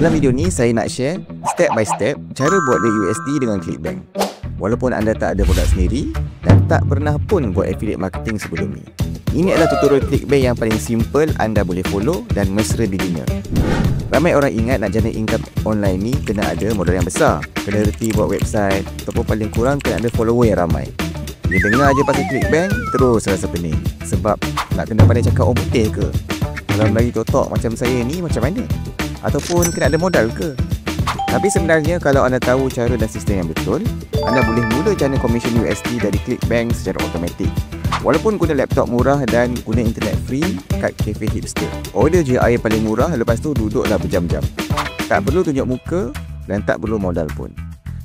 Dalam video ni saya nak share step by step cara buat link USD dengan Clickbank. Walaupun anda tak ada produk sendiri dan tak pernah pun buat affiliate marketing sebelum ni. Ini adalah tutorial Clickbank yang paling simple anda boleh follow dan mesra beginner. Ramai orang ingat nak jana income online ni kena ada modal yang besar, kena reti buat website ataupun paling kurang kena ada follower yang ramai. Dia dengar je pasal Clickbank terus rasa pening sebab nak kena pandai cakap orang putih ke? Kalau lagi totok macam saya ni macam mana? Ataupun kena ada modal ke? Tapi sebenarnya kalau anda tahu cara dan sistem yang betul, anda boleh mula jana komisen USD dari Clickbank secara automatik. Walaupun guna laptop murah dan guna internet free kat cafe hipster. Order je air paling murah, lepas tu duduklah berjam-jam. Tak perlu tunjuk muka dan tak perlu modal pun.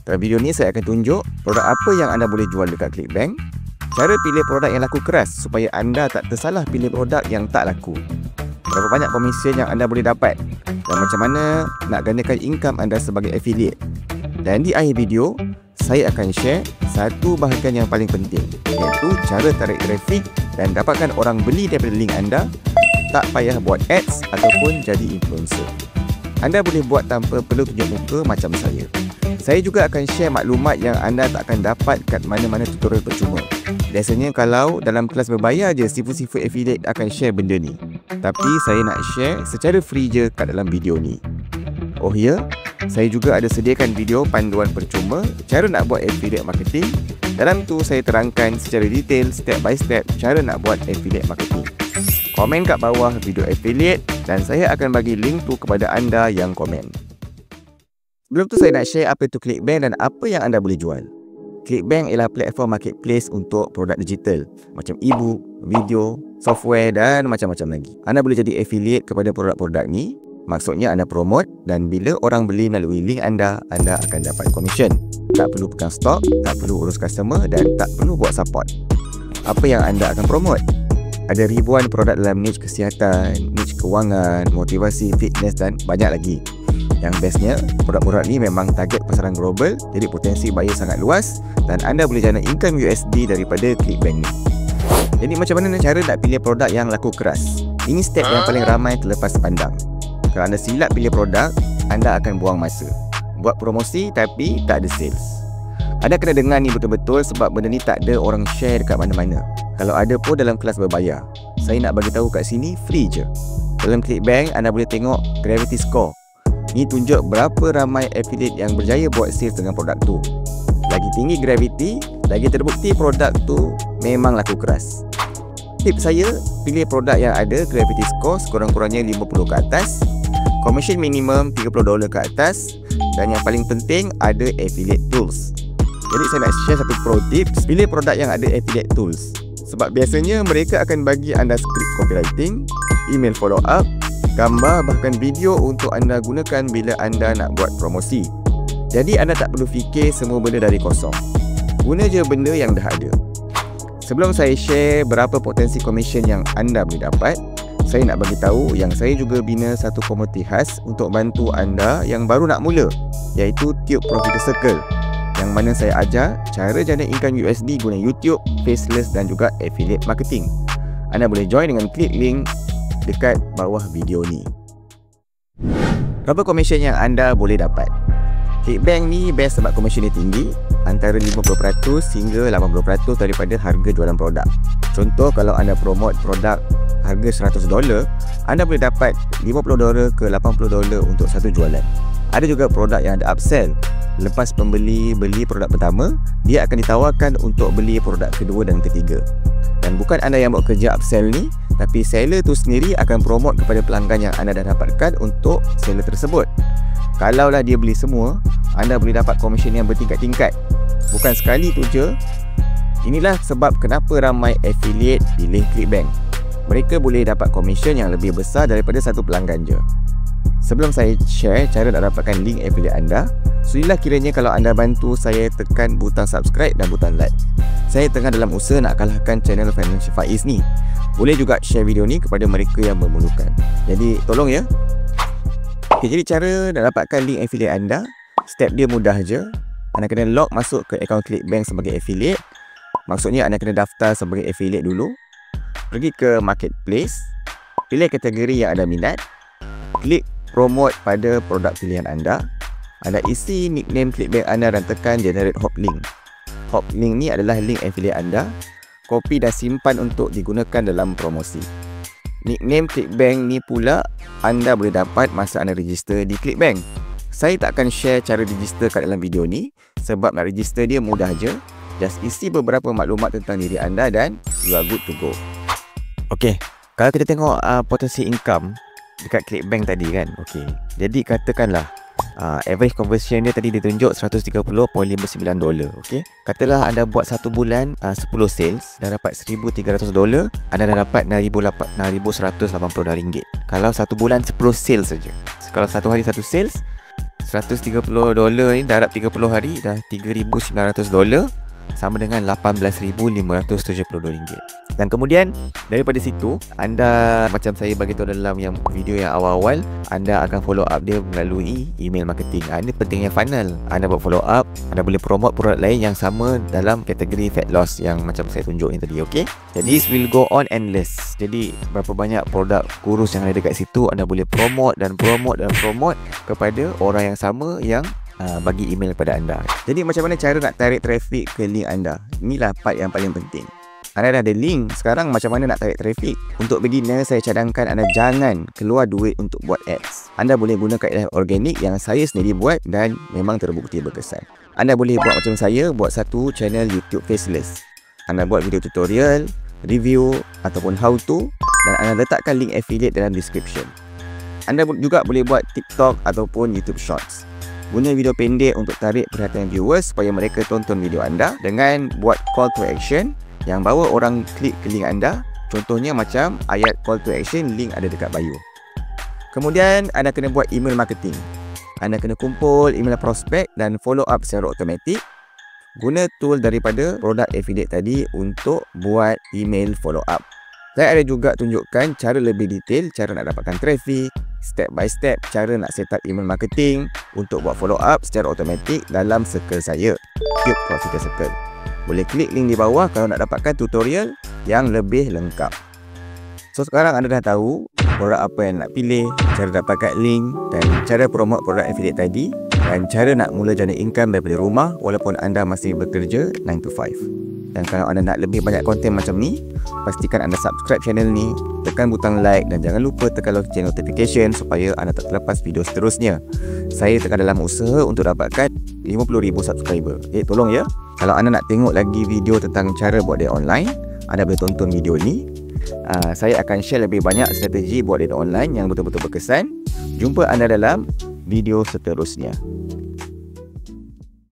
Dalam video ni saya akan tunjuk produk apa yang anda boleh jual dekat Clickbank, cara pilih produk yang laku keras supaya anda tak tersalah pilih produk yang tak laku, berapa banyak komisen yang anda boleh dapat, dan macam mana nak gandakan income anda sebagai affiliate. Dan di akhir video, saya akan share satu bahagian yang paling penting, iaitu cara tarik trafik dan dapatkan orang beli daripada link anda, tak payah buat ads ataupun jadi influencer. Anda boleh buat tanpa perlu tunjuk muka macam saya. Saya juga akan share maklumat yang anda tak akan dapat kat mana-mana tutorial percuma. Biasanya kalau dalam kelas berbayar je sifu-sifu affiliate akan share benda ni. Tapi saya nak share secara free je kat dalam video ni. Oh ya, saya juga ada sediakan video panduan percuma cara nak buat affiliate marketing. Dalam tu saya terangkan secara detail step by step cara nak buat affiliate marketing. Komen kat bawah video affiliate dan saya akan bagi link tu kepada anda yang komen. Sebelum tu saya nak share apa itu Clickbank dan apa yang anda boleh jual. Clickbank ialah platform marketplace untuk produk digital macam e-book, video, software dan macam-macam lagi. Anda boleh jadi affiliate kepada produk-produk ni. Maksudnya anda promote dan bila orang beli melalui link anda akan dapat komisen. Tak perlu pegang stok, tak perlu urus customer dan tak perlu buat support. Apa yang anda akan promote? Ada ribuan produk dalam niche kesihatan, niche kewangan, motivasi, fitness dan banyak lagi. Yang bestnya, produk-produk ni memang target pasaran global, jadi potensi buyer sangat luas dan anda boleh jana income USD daripada Clickbank ni. Jadi macam mana cara nak pilih produk yang laku keras? Ini step yang paling ramai terlepas pandang. Kalau anda silap pilih produk, anda akan buang masa. Buat promosi tapi tak ada sales. Anda kena dengar ni betul-betul sebab benda ni tak ada orang share dekat mana-mana. Kalau ada pun dalam kelas berbayar. Saya nak bagi tahu kat sini free je. Dalam Clickbank anda boleh tengok gravity score. Ni tunjuk berapa ramai affiliate yang berjaya buat sales dengan produk tu. Lagi tinggi gravity, lagi terbukti produk tu memang laku keras. Tip saya, pilih produk yang ada gravity score sekurang-kurangnya 50 ke atas, commission minimum $30 ke atas, dan yang paling penting ada affiliate tools. Jadi saya nak share satu pro tips, pilih produk yang ada affiliate tools. Sebab biasanya mereka akan bagi anda script copywriting, email follow up, gambar bahkan video untuk anda gunakan bila anda nak buat promosi. Jadi anda tak perlu fikir semua benda dari kosong. Guna je benda yang dah ada. Sebelum saya share berapa potensi komisen yang anda boleh dapat, saya nak bagi tahu yang saya juga bina satu komuniti khas untuk bantu anda yang baru nak mula, iaitu Tube Profiter Circle, yang mana saya ajar cara jana income USD guna YouTube, Faceless dan juga affiliate marketing. Anda boleh join dengan klik link dekat bawah video ni. Berapa komisen yang anda boleh dapat? Clickbank ni best sebab komisen dia tinggi, antara 50% hingga 80% daripada harga jualan produk. Contoh kalau anda promote produk harga $100, anda boleh dapat $50 ke $80 untuk satu jualan. Ada juga produk yang ada upsell. Lepas pembeli beli produk pertama, dia akan ditawarkan untuk beli produk kedua dan ketiga. Dan bukan anda yang buat kerja upsell ni, tapi seller tu sendiri akan promote kepada pelanggan yang anda dah dapatkan untuk seller tersebut. Kalaulah dia beli semua, anda boleh dapat komisen yang bertingkat-tingkat. Bukan sekali tu je. Inilah sebab kenapa ramai affiliate pilih Clickbank. Mereka boleh dapat komisen yang lebih besar daripada satu pelanggan je. Sebelum saya share cara nak dapatkan link affiliate anda, sudilah kiranya kalau anda bantu saya tekan butang subscribe dan butang like. Saya tengah dalam usaha nak kalahkan channel Financial Faiz ni. Boleh juga share video ni kepada mereka yang memerlukan. Jadi tolong ya. Okay, jadi cara nak dapatkan link affiliate anda, step dia mudah je. Anda kena log masuk ke akaun Clickbank sebagai affiliate. Maksudnya anda kena daftar sebagai affiliate dulu. Pergi ke marketplace, pilih kategori yang anda minat, klik promote pada produk pilihan anda. Anda isi nickname clickbank anda dan tekan generate hop link. Hop link ni adalah link affiliate anda. Copy dan simpan untuk digunakan dalam promosi. Nickname clickbank ni pula anda boleh dapat masa anda register di Clickbank. Saya tak akan share cara register kat dalam video ni sebab nak register dia mudah je. Just isi beberapa maklumat tentang diri anda dan you are good to go. Okey, kalau kita tengok potensi income dekat Clickbank tadi kan. Okey, jadi katakanlah average conversion dia tadi ditunjuk $130.59. Okey, katalah anda buat satu bulan 10 sales dah dapat $1,300, anda dah dapat RM6,180. Kalau satu bulan 10 sales saja. Kalau satu hari satu sales, $130 ni darab 30 hari dah $3,900, sama dengan RM18,572. Dan kemudian daripada situ anda, macam saya bagi tahu dalam yang video yang awal-awal, anda akan follow up dia melalui email marketing. Ini pentingnya funnel. Anda buat follow up, anda boleh promote produk lain yang sama dalam kategori fat loss yang macam saya tunjuk ni tadi. Okey, jadi this will go on endless. Jadi berapa banyak produk kurus yang ada dekat situ, anda boleh promote dan promote dan promote kepada orang yang sama yang bagi email kepada anda. Jadi macam mana cara nak tarik traffic ke link anda? Inilah part yang paling penting. Anda dah ada link, sekarang macam mana nak tarik traffic? Untuk beginner, saya cadangkan anda jangan keluar duit untuk buat ads. Anda boleh guna kaedah organik yang saya sendiri buat dan memang terbukti berkesan. Anda boleh buat macam saya, buat satu channel YouTube faceless. Anda buat video tutorial, review ataupun how to, dan anda letakkan link affiliate dalam description. Anda juga boleh buat TikTok ataupun YouTube Shorts. Guna video pendek untuk tarik perhatian viewers supaya mereka tonton video anda dengan buat call to action yang bawa orang klik ke link anda. Contohnya macam ayat call to action, link ada dekat bio. Kemudian anda kena buat email marketing. Anda kena kumpul email prospek dan follow up secara automatik. Guna tool daripada produk affiliate tadi untuk buat email follow up. Saya ada juga tunjukkan cara lebih detail, cara nak dapatkan traffic, step by step, cara nak set up email marketing untuk buat follow up secara automatik dalam circle saya, Cube Profiter Circle. Boleh klik link di bawah kalau nak dapatkan tutorial yang lebih lengkap. So sekarang anda dah tahu produk apa yang nak pilih, cara dapatkan link dan cara promote produk affiliate tadi, dan cara nak mula jana income daripada rumah walaupun anda masih bekerja 9 to 5. Dan kalau anda nak lebih banyak konten macam ni, pastikan anda subscribe channel ni, tekan butang like dan jangan lupa tekan lonceng notification supaya anda tak terlepas video seterusnya. Saya tengah dalam usaha untuk dapatkan 50,000 subscriber. Tolong ya. Kalau anda nak tengok lagi video tentang cara buat data online, anda boleh tonton video ni. Saya akan share lebih banyak strategi buat data online yang betul-betul berkesan. Jumpa anda dalam video seterusnya.